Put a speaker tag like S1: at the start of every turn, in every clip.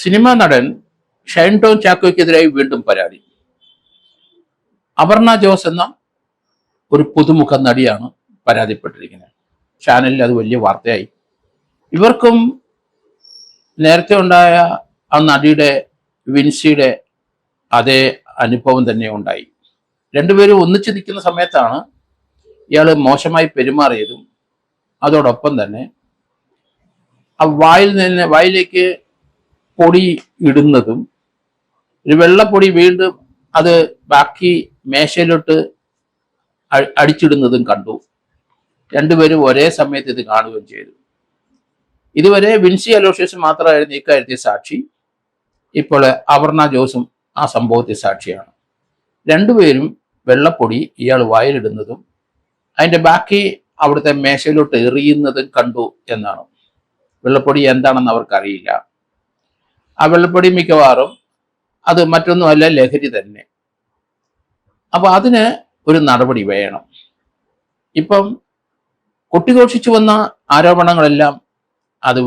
S1: Cinema നടൻ ഷൈൻ ടോം ചാക്കോയ്ക്കെതിരായി വീണ്ടും പരാതി. അപർണ ജോസ് എന്ന ഒരു പുതുമുഖ നടിയാണ് പരാതിപ്പെട്ടിരിക്കുന്നത്. ചാനലിൽ അത് വലിയ വാർത്തയായി. ഇവർക്കും നേരത്തെ ഉണ്ടായ ആ നടിയുടെ വിൻസിയുടെ അതേ അനുഭവം തന്നെ ഉണ്ടായി. രണ്ടുപേരും ഒന്നിച്ചു നിൽക്കുന്ന സമയത്താണ് ഇയാൾ മോശമായി പെരുമാറിയതും അതോടൊപ്പം തന്നെ ആ വായിലേക്ക് പൊടി ഇടുന്നതും ഒരു വെള്ളപ്പൊടി വീണ്ടും അത് ബാക്കി മേശയിലോട്ട് അടിച്ചിടുന്നതും കണ്ടു. രണ്ടുപേരും ഒരേ സമയത്ത് ഇത് കാണുകയും ചെയ്തു. ഇതുവരെ വിൻസി അലോഷ്യസ് മാത്രമായിരുന്നു ഇക്കാര്യത്തിൽ സാക്ഷി. ഇപ്പോൾ അപർണ ജോസും ആ സംഭവത്തിൽ സാക്ഷിയാണ്. രണ്ടുപേരും വെള്ളപ്പൊടി ഇയാൾ വായിലിടുന്നതും അതിൻ്റെ ബാക്കി അവിടുത്തെ മേശയിലോട്ട് എറിയുന്നതും കണ്ടു എന്നാണ്. വെള്ളപ്പൊടി എന്താണെന്ന് അവർക്കറിയില്ല. ആ വെള്ളപ്പൊടി മിക്കവാറും അത് മറ്റൊന്നുമല്ല, ലഹരി തന്നെ. അപ്പൊ അതിന് ഒരു നടപടി വേണം. ഇപ്പം കൊട്ടിഘോഷിച്ചു വന്ന ആരോപണങ്ങളെല്ലാം അത്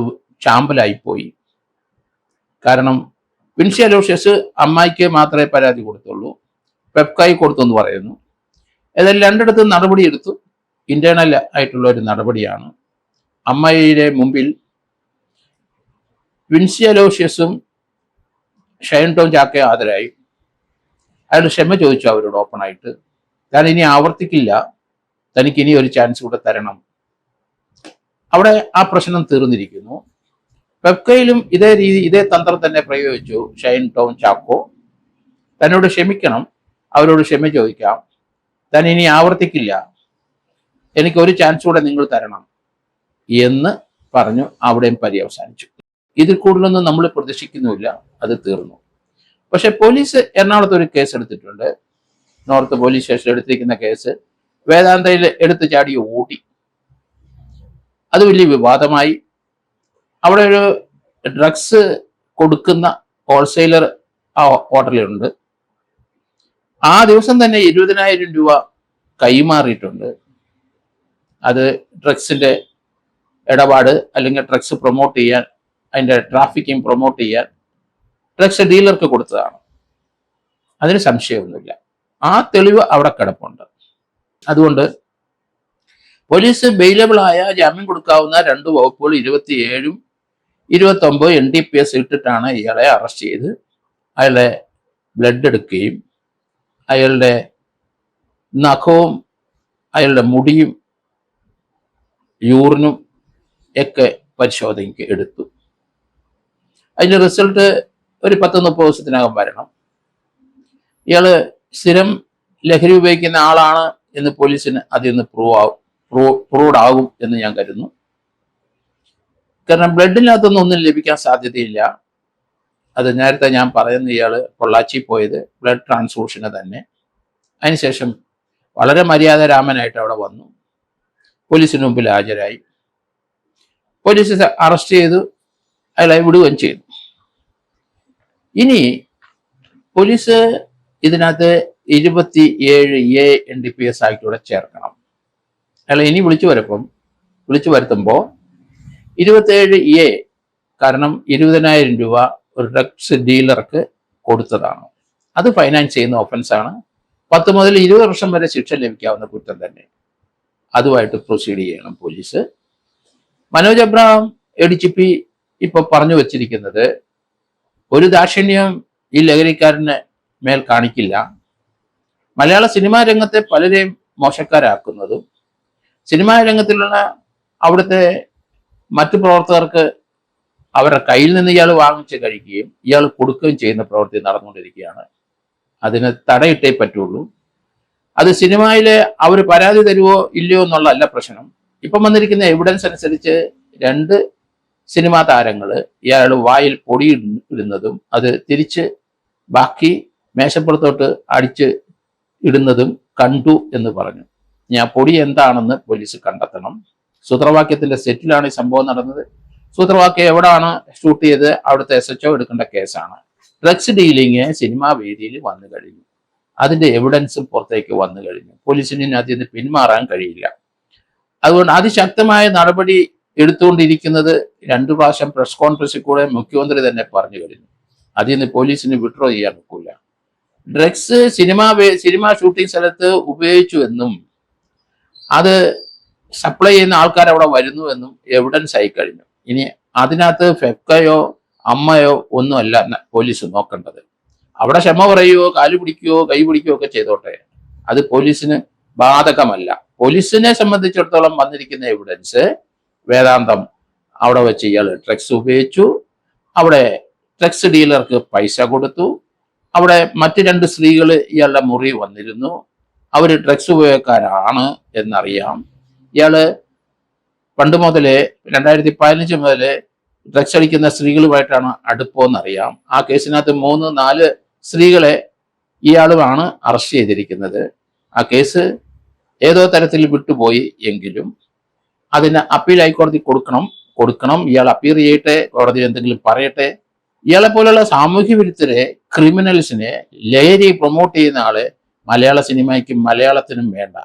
S1: ചാമ്പലായിപ്പോയി. കാരണം വിൻസി അലോഷ്യസ് അമ്മായിക്ക് മാത്രമേ പരാതി കൊടുത്തുള്ളൂ, പെപ്കായി കൊടുത്തെന്ന് പറയുന്നു. ഏതായാലും രണ്ടിടത്തും നടപടി എടുത്തു. ഇന്റേണൽ ആയിട്ടുള്ള ഒരു നടപടിയാണ്. അമ്മായിയുടെ മുമ്പിൽ വിൻസി അലോഷ്യസും ഷൈൻ ടോം ചാക്കോ ഹാജരായി. അയാൾ ക്ഷമ ചോദിച്ചു അവരോട് ഓപ്പണായിട്ട്. ഞാൻ ഇനി ആവർത്തിക്കില്ല, തനിക്ക് ഇനി ഒരു ചാൻസ് കൂടെ തരണം. അവിടെ ആ പ്രശ്നം തീർന്നിരിക്കുന്നു. പെപ്കയിലും ഇതേ തന്ത്രം തന്നെ പ്രയോഗിച്ചു ഷൈൻ ടോം ചാക്കോ. തന്നോട് ക്ഷമിക്കണം, അവരോട് ക്ഷമ ചോദിക്കാം, താൻ ഇനി ആവർത്തിക്കില്ല, എനിക്ക് ഒരു ചാൻസ് കൂടെ നിങ്ങൾ തരണം എന്ന് പറഞ്ഞു. അവിടെയും പര്യവസാനിച്ചു. ഇതിൽ കൂടുതലൊന്നും നമ്മൾ പ്രതീക്ഷിക്കുന്നുമില്ല, അത് തീർന്നു. പക്ഷെ പോലീസ് എറണാകുളത്ത് ഒരു കേസ് എടുത്തിട്ടുണ്ട്. നോർത്ത് പോലീസ് സ്റ്റേഷനിൽ എടുത്തിരിക്കുന്ന കേസ് വേദാന്തയിൽ എടുത്തു ചാടി ഓടി. അത് വലിയ വിവാദമായി. അവിടെ ഒരു ഡ്രഗ്സ് കൊടുക്കുന്ന ഹോൾസെയിലർ ആ ഹോട്ടലിലുണ്ട്. ആ ദിവസം തന്നെ 20,000 രൂപ കൈമാറിയിട്ടുണ്ട്. അത് ഡ്രഗ്സിന്റെ ഇടപാട് അല്ലെങ്കിൽ ഡ്രഗ്സ് പ്രൊമോട്ട് ചെയ്യാൻ, അതിന്റെ ട്രാഫിക്കിംഗ് പ്രൊമോട്ട് ചെയ്യാൻ ഡ്രഗ്സ് ഡീലർക്ക് കൊടുത്തതാണ്. അതിന് സംശയമൊന്നുമില്ല. ആ തെളിവ് അവിടെ കിടപ്പുണ്ട്. അതുകൊണ്ട് പോലീസ് ബെയിലബിൾ ആയ ജാമ്യം കൊടുക്കാവുന്ന 2 വകുപ്പുകൾ 27ഉം 29 NDPS ഇട്ടിട്ടാണ് ഇയാളെ അറസ്റ്റ് ചെയ്ത് അയാളുടെ ബ്ലഡ് എടുക്കുകയും അയാളുടെ നഖവും അയാളുടെ മുടിയും യൂറിനും ഒക്കെ പരിശോധനയ്ക്ക് എടുത്തു. അതിന്റെ റിസൾട്ട് ഒരു 10-30 ദിവസത്തിനകം വരണം. ഇയാള് സ്ഥിരം ലഹരി ഉപയോഗിക്കുന്ന ആളാണ് എന്ന് പോലീസിന് അതിൽ നിന്ന് പ്രൂവ്ഡ് ആകും എന്ന് ഞാൻ കരുതുന്നു. കാരണം ബ്ലഡിനകത്തൊന്നും ഒന്നും ലഭിക്കാൻ സാധ്യതയില്ല. അത് നേരത്തെ ഞാൻ പറയുന്ന ഇയാള് പൊള്ളാച്ചി പോയത് ബ്ലഡ് ട്രാൻസ്ഫ്യൂഷന് തന്നെ. അതിനുശേഷം വളരെ മര്യാദരാമനായിട്ട് അവിടെ വന്നു, പോലീസിന് മുമ്പിൽ ഹാജരായി. പോലീസ് അറസ്റ്റ് ചെയ്തു, അയാളെ വിടുകയും ചെയ്തു. ഇനി പോലീസ് ഇതിനകത്ത് 27A NDPS ആക്ടിലൂടെ ചേർക്കണം. അയാളെ ഇനി വിളിച്ചു വരുത്തുമ്പോൾ 27A, കാരണം 20,000 രൂപ ഒരു ഡ്രഗ്സ് ഡീലർക്ക് കൊടുത്തതാണ്. അത് ഫൈനാൻസ് ചെയ്യുന്ന ഒഫൻസാണ്. 10 മുതൽ 20 വർഷം വരെ ശിക്ഷ ലഭിക്കാവുന്ന കുറ്റം തന്നെ. അതുമായിട്ട് പ്രൊസീഡ് ചെയ്യണം പോലീസ്. മനോജ് എബ്രഹാം ADGP ഇപ്പൊ പറഞ്ഞു വച്ചിരിക്കുന്നത് ഒരു ദാക്ഷിണ്യം ഈ ലഹരിക്കാരന് മേൽ കാണിക്കില്ല. മലയാള സിനിമാ രംഗത്തെ പലരെയും മോശക്കാരാക്കുന്നതും സിനിമാ രംഗത്തിലുള്ള അവിടുത്തെ മറ്റു പ്രവർത്തകർക്ക് അവരുടെ കയ്യിൽ നിന്ന് ഇയാൾ വാങ്ങിച്ച് കഴിക്കുകയും ഇയാൾ കൊടുക്കുകയും ചെയ്യുന്ന പ്രവൃത്തി നടന്നുകൊണ്ടിരിക്കുകയാണ്. അതിന് തടയിട്ടേ പറ്റുള്ളൂ. അത് സിനിമയിലെ അവർ പരാതി തരുവോ ഇല്ലയോ എന്നുള്ളതല്ല പ്രശ്നം. ഇപ്പം വന്നിരിക്കുന്ന എവിഡൻസ് അനുസരിച്ച് 2 സിനിമാ താരങ്ങൾ ഇയാൾ വായിൽ പൊടി ഇടുന്നതും അത് തിരിച്ച് ബാക്കി മേശപ്പുറത്തോട്ട് അടിച്ച് ഇടുന്നതും കണ്ടു എന്ന് പറഞ്ഞു. ഞാൻ പൊടി എന്താണെന്ന് പോലീസ് കണ്ടെത്തണം. സൂത്രവാക്യത്തിന്റെ സെറ്റിലാണ് ഈ സംഭവം നടന്നത്. സൂത്രവാക്യം എവിടാണ് ഷൂട്ട് ചെയ്ത് അവിടുത്തെ SHO എടുക്കേണ്ട കേസാണ്. ഡ്രഗ്സ് ഡീലിങ് സിനിമാ വേദിയിൽ വന്നു കഴിഞ്ഞു. അതിന്റെ എവിഡൻസും പുറത്തേക്ക് വന്നു കഴിഞ്ഞു. പോലീസിന് അതിൽ നിന്ന് പിന്മാറാൻ കഴിയില്ല. അതുകൊണ്ട് അതിശക്തമായ നടപടി എടുത്തുകൊണ്ടിരിക്കുന്നത് 2 പ്രാവശ്യം പ്രസ് കോൺഫറൻസിൽ കൂടെ മുഖ്യമന്ത്രി തന്നെ പറഞ്ഞു കഴിഞ്ഞു. അതിൽ നിന്ന് പോലീസിന് വിഡ്രോ ചെയ്യാൻ ഒക്കില്ല. ഡ്രഗ്സ് സിനിമ ഷൂട്ടിംഗ് സ്ഥലത്ത് ഉപയോഗിച്ചു എന്നും അത് സപ്ലൈ ചെയ്യുന്ന ആൾക്കാർ അവിടെ വരുന്നു എന്നും എവിഡൻസ് ആയി കഴിഞ്ഞു. ഇനി അതിനകത്ത് ഫെക്കയോ അമ്മയോ ഒന്നുമല്ല പോലീസ് നോക്കേണ്ടത്. അവിടെ ക്ഷമ പറയുകയോ കാല് പിടിക്കുകയോ കൈ പിടിക്കുകയോ ഒക്കെ ചെയ്തോട്ടെ, അത് പോലീസിന് ബാധകമല്ല. പോലീസിനെ സംബന്ധിച്ചിടത്തോളം വന്നിരിക്കുന്ന എവിഡൻസ് വേദാന്തം അവിടെ വെച്ച് ഇയാൾ ഡ്രഗ്സ് ഉപയോഗിച്ചു, അവിടെ ഡ്രഗ്സ് ഡീലർക്ക് പൈസ കൊടുത്തു, അവിടെ മറ്റു 2 സ്ത്രീകൾ ഇയാളുടെ മുറി വന്നിരുന്നു, അവർ ഡ്രഗ്സ് ഉപയോഗക്കാരാണ് എന്നറിയാം. ഇയാള് പണ്ട് മുതലേ 2015 മുതലേ ഡ്രഗ്സ് അടിക്കുന്ന സ്ത്രീകളുമായിട്ടാണ് അടുപ്പമെന്നറിയാം. ആ കേസിനകത്ത് 3-4 സ്ത്രീകളെ ഇയാളുമാണ് അറസ്റ്റ് ചെയ്തിരിക്കുന്നത്. ആ കേസ് ഏതോ തരത്തിൽ വിട്ടുപോയി എങ്കിലും അതിന് അപ്പീൽ ഹൈക്കോടതി കൊടുക്കണം. ഇയാൾ അപ്പീൽ ചെയ്യട്ടെ, കോടതി എന്തെങ്കിലും പറയട്ടെ. ഇയാളെ പോലുള്ള സാമൂഹ്യ വിരുദ്ധരെ, ക്രിമിനൽസിനെ, ലഹരി പ്രൊമോട്ട് ചെയ്യുന്ന ആള് മലയാള സിനിമയ്ക്കും മലയാളത്തിനും വേണ്ട,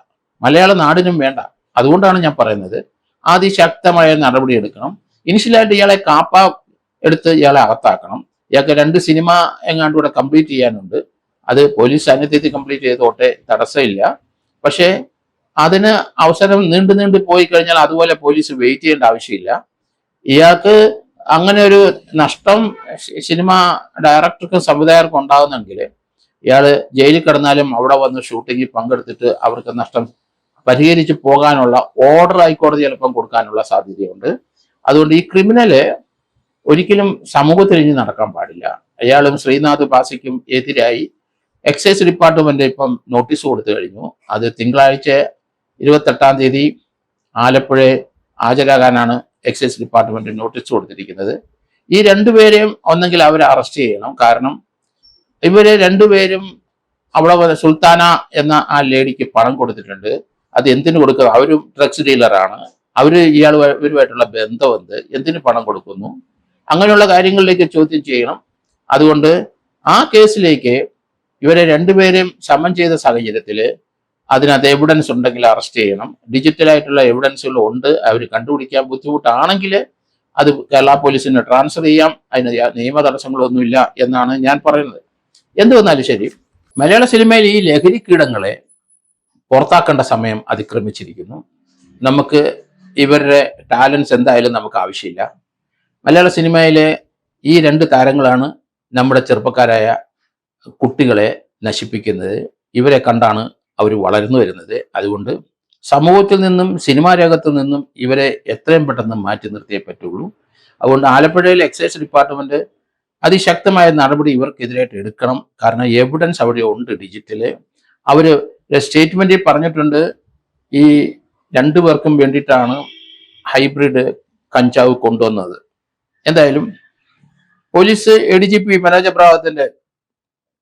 S1: മലയാള നാടിനും വേണ്ട. അതുകൊണ്ടാണ് ഞാൻ പറയുന്നത് അതിശക്തമായ നടപടി എടുക്കണം. ഇനിഷ്യലായിട്ട് ഇയാളെ കാപ്പ എടുത്ത് ഇയാളെ അകത്താക്കണം. ഇയാൾക്ക് 2 സിനിമ എങ്ങാണ്ട് കൂടെ കംപ്ലീറ്റ് ചെയ്യാനുണ്ട്. അത് പോലീസ് സാന്നിധ്യത്തിൽ കംപ്ലീറ്റ് ചെയ്തോട്ടെ, തടസ്സമില്ല. പക്ഷേ അതിന് അവസരം നീണ്ടു പോയി കഴിഞ്ഞാൽ അതുപോലെ പോലീസ് വെയിറ്റ് ചെയ്യേണ്ട ആവശ്യമില്ല. ഇയാൾക്ക് അങ്ങനെ ഒരു നഷ്ടം സിനിമ ഡയറക്ടർക്കും സംവിധായകർക്കും ഉണ്ടാകുന്നെങ്കിൽ ഇയാൾ ജയിലിൽ കിടന്നാലും അവിടെ വന്ന് ഷൂട്ടിങ്ങിൽ പങ്കെടുത്തിട്ട് അവർക്ക് നഷ്ടം പരിഹരിച്ച് പോകാനുള്ള ഓർഡർ ഹൈക്കോടതി ചിലപ്പം കൊടുക്കാനുള്ള സാധ്യതയുണ്ട്. അതുകൊണ്ട് ഈ ക്രിമിനല് ഒരിക്കലും സമൂഹത്തിൽ ഇനി നടക്കാൻ പാടില്ല. അയാളും ശ്രീനാഥ് പാസിക്കും എതിരായി എക്സൈസ് ഡിപ്പാർട്ട്മെന്റ് ഇപ്പം നോട്ടീസ് കൊടുത്തു കഴിഞ്ഞു. അത് തിങ്കളാഴ്ച 28-ാം തീയതി ആലപ്പുഴ ഹാജരാകാനാണ് എക്സൈസ് ഡിപ്പാർട്ട്മെന്റ് നോട്ടീസ് കൊടുത്തിരിക്കുന്നത്. ഈ 2 പേരെയും ഒന്നെങ്കിൽ അവരെ അറസ്റ്റ് ചെയ്യണം. കാരണം ഇവര് 2 പേരും അവിടെ സുൽത്താന എന്ന ആ ലേഡിക്ക് പണം കൊടുത്തിട്ടുണ്ട്. അത് എന്തിനു കൊടുക്കുക? അവരും ഡ്രഗ്സ് ഡീലറാണ്. ഇവരുമായിട്ടുള്ള ബന്ധം എന്തിനു പണം കൊടുക്കുന്നു? അങ്ങനെയുള്ള കാര്യങ്ങളിലേക്ക് ചോദ്യം ചെയ്യണം. അതുകൊണ്ട് ആ കേസിലേക്ക് ഇവരെ 2 പേരെയും സമൻ ചെയ്ത സാഹചര്യത്തിൽ അതിനകത്ത് എവിഡൻസ് ഉണ്ടെങ്കിൽ അറസ്റ്റ് ചെയ്യണം. ഡിജിറ്റലായിട്ടുള്ള എവിഡൻസുകൾ ഉണ്ട്, അവർ കണ്ടുപിടിക്കാൻ ബുദ്ധിമുട്ടാണെങ്കിൽ അത് കേരള പോലീസിന് ട്രാൻസ്ഫർ ചെയ്യാം. അതിന് നിയമ തടസ്സങ്ങളൊന്നുമില്ല എന്നാണ് ഞാൻ പറയുന്നത്. എന്ത് വന്നാലും ശരി, മലയാള സിനിമയിൽ ഈ ലഹരി കീടങ്ങളെ പുറത്താക്കേണ്ട സമയം അതിക്രമിച്ചിരിക്കുന്നു. നമുക്ക് ഇവരുടെ ടാലൻസ് എന്തായാലും നമുക്ക് ആവശ്യമില്ല. മലയാള സിനിമയിലെ ഈ 2 താരങ്ങളാണ് നമ്മുടെ ചെറുപ്പക്കാരായ കുട്ടികളെ നശിപ്പിക്കുന്നത്. ഇവരെ കണ്ടാണ് അവർ വളർന്നു വരുന്നത്. അതുകൊണ്ട് സമൂഹത്തിൽ നിന്നും സിനിമാ രംഗത്തു നിന്നും ഇവരെ എത്രയും പെട്ടെന്ന് മാറ്റി നിർത്തിയേ പറ്റുള്ളൂ. അതുകൊണ്ട് ആലപ്പുഴയിലെ എക്സൈസ് ഡിപ്പാർട്ട്മെന്റ് അതിശക്തമായ നടപടി ഇവർക്കെതിരായിട്ട് എടുക്കണം. കാരണം എവിഡൻസ് അവിടെ ഉണ്ട്, ഡിജിറ്റല്. അവർ സ്റ്റേറ്റ്മെന്റിൽ പറഞ്ഞിട്ടുണ്ട് ഈ 2 പേർക്കും വേണ്ടിയിട്ടാണ് ഹൈബ്രിഡ് കഞ്ചാവ് കൊണ്ടുവന്നത്. എന്തായാലും പോലീസ് ADGP മനോജ് എബ്രഹാത്തിന്റെ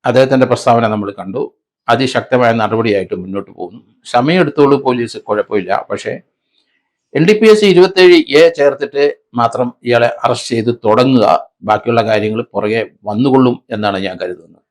S1: അദ്ദേഹത്തിന്റെ പ്രസ്താവന നമ്മൾ കണ്ടു. അതിശക്തമായ നടപടിയായിട്ട് മുന്നോട്ട് പോകുന്നു. സമയമെടുത്തോളൂ പോലീസ്, കുഴപ്പമില്ല. പക്ഷേ NDPS 27A ചേർത്തിട്ട് മാത്രം ഇയാളെ അറസ്റ്റ് ചെയ്ത് തുടങ്ങുക. ബാക്കിയുള്ള കാര്യങ്ങൾ പുറകെ വന്നുകൊള്ളും എന്നാണ് ഞാൻ കരുതുന്നത്.